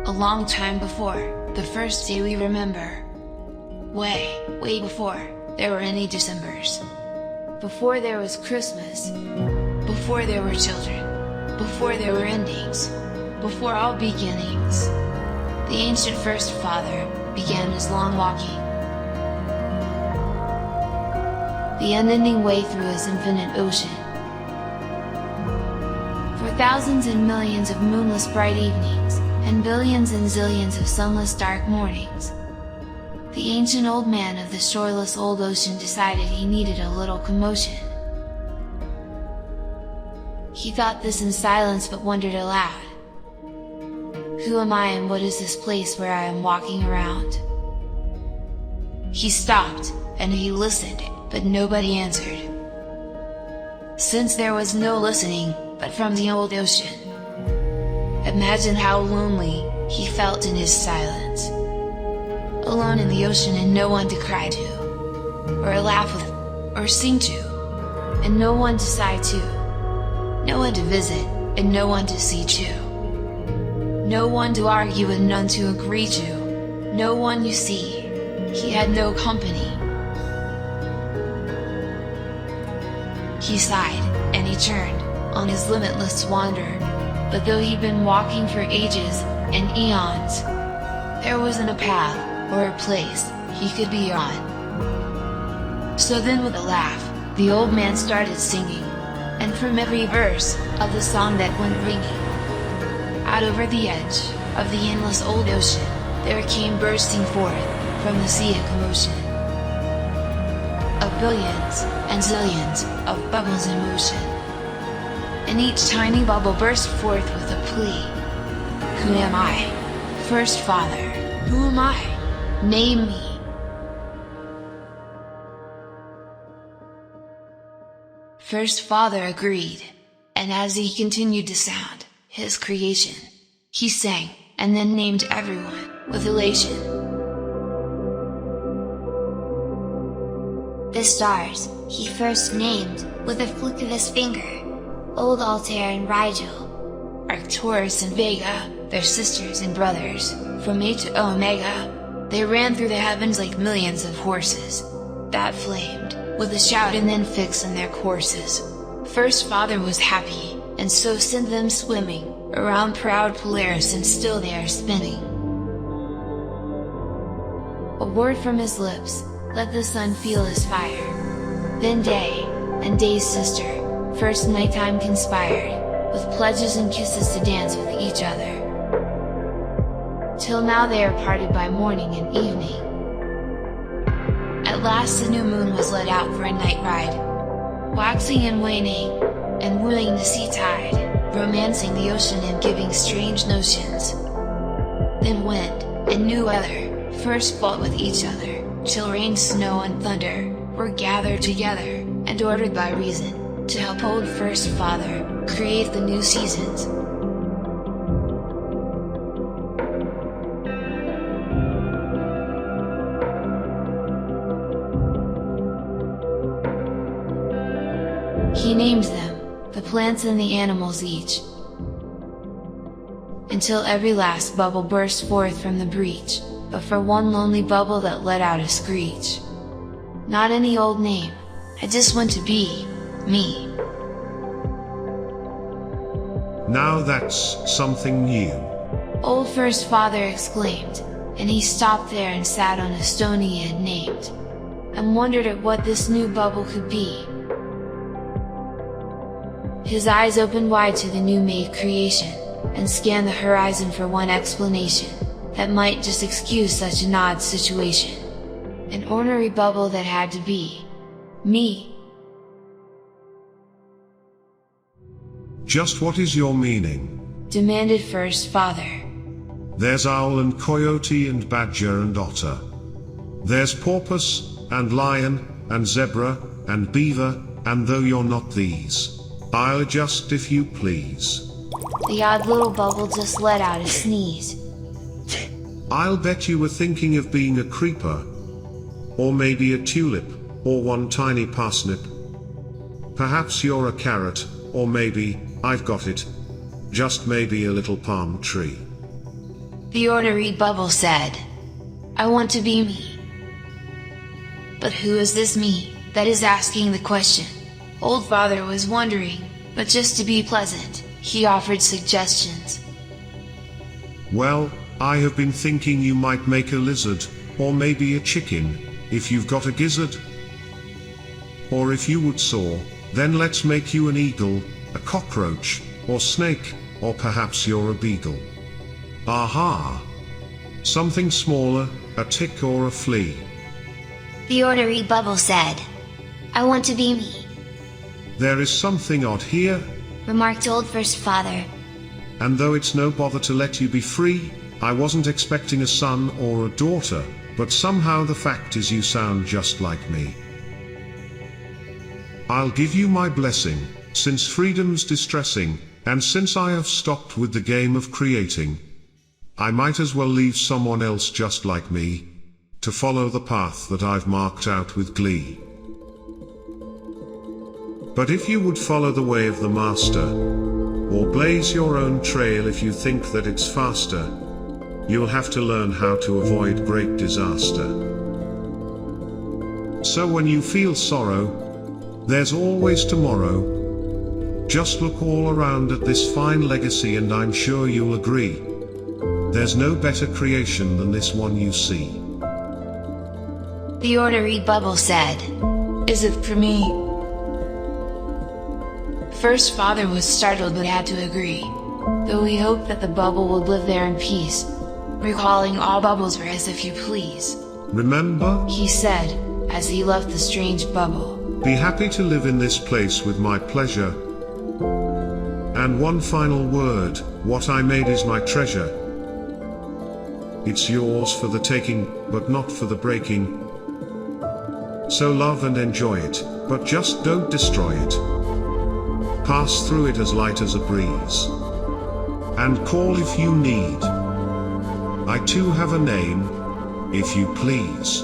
A long time before, the first day we remember. Way before there were any Decembers. Before there was Christmas. Before there were children. Before there were endings. Before all beginnings. The ancient first father began his long walking. The unending way through his infinite ocean. For thousands and millions of moonless bright evenings, and billions and zillions of sunless dark mornings, the ancient old man of the shoreless old ocean decided he needed a little commotion. He thought this in silence but wondered aloud. Who am I and what is this place where I am walking around? He stopped, and he listened, but nobody answered. Since there was no listening, but from the old ocean. Imagine how lonely he felt in his silence. Alone in the ocean and no one to cry to, or laugh with, or sing to, and no one to sigh to, no one to visit, and no one to see to, no one to argue and none to agree to, no one you see, he had no company. He sighed, and he turned on his limitless wander, but though he'd been walking for ages and eons, there wasn't a path or a place he could be on. So then with a laugh, the old man started singing, and from every verse of the song that went ringing, out over the edge of the endless old ocean, there came bursting forth from the sea a commotion of billions and zillions of bubbles in motion. And each tiny bubble burst forth with a plea. Who am I? First Father, who am I? Name me. First Father agreed, and as he continued to sound his creation, he sang, and then named everyone with elation. The stars he first named with a flick of his finger, old Altair and Rigel, Arcturus and Vega, their sisters and brothers, from A to Omega. They ran through the heavens like millions of horses that flamed with a shout and then fixed in their courses. First Father was happy, and so sent them swimming around proud Polaris, and still they are spinning. A word from his lips, let the sun feel his fire. Then day, and day's sister, first nighttime conspired, with pledges and kisses to dance with each other. Till now they are parted by morning and evening. At last the new moon was let out for a night ride, waxing and waning, and wooing the sea tide, romancing the ocean and giving strange notions. Then wind and new weather first fought with each other, till rain, snow, and thunder were gathered together, and ordered by reason, to help old First Father create the new seasons. He names them, the plants and the animals each, until every last bubble burst forth from the breach, but for one lonely bubble that let out a screech. Not any old name, I just want to be me. Now that's something new, Old First Father exclaimed, and he stopped there and sat on a stone he had named, and wondered at what this new bubble could be. His eyes opened wide to the new made creation, and scanned the horizon for one explanation that might just excuse such an odd situation. An ornery bubble that had to be me. Just what is your meaning? Demanded First Father. There's owl and coyote and badger and otter. There's porpoise, and lion, and zebra, and beaver, and though you're not these, I'll adjust if you please. The odd little bubble just let out a sneeze. I'll bet you were thinking of being a creeper, or maybe a tulip, or one tiny parsnip. Perhaps you're a carrot, or maybe, I've got it, just maybe a little palm tree. The Ornery Bubble said, "I want to be me." But who is this me that is asking the question? Old Father was wondering, but just to be pleasant, he offered suggestions. Well, I have been thinking you might make a lizard, or maybe a chicken, if you've got a gizzard. Or if you would soar, then let's make you an eagle, a cockroach, or snake, or perhaps you're a beagle. Aha! Something smaller, a tick or a flea. The Ornery Bubble said, "I want to be me," There is something odd here, remarked Old First Father. and though it's no bother to let you be free, I wasn't expecting a son or a daughter, but somehow the fact is you sound just like me. I'll give you my blessing, since freedom's distressing, and since I have stopped with the game of creating, I might as well leave someone else just like me, to follow the path that I've marked out with glee. But if you would follow the way of the master, or blaze your own trail if you think that it's faster, you'll have to learn how to avoid great disaster. So when you feel sorrow, there's always tomorrow. Just look all around at this fine legacy and I'm sure you'll agree, there's no better creation than this one you see. The Ornery Bubble said, "Is it for me?" First Father was startled but had to agree, though he hoped that the bubble would live there in peace, recalling all bubbles were as if you please. Remember, He said, as he left the strange bubble. be happy to live in this place with my pleasure. And one final word, what I made is my treasure. It's yours for the taking, but not for the breaking. So love and enjoy it, but just don't destroy it. Pass through it as light as a breeze. And call if you need. I too have a name, if you please.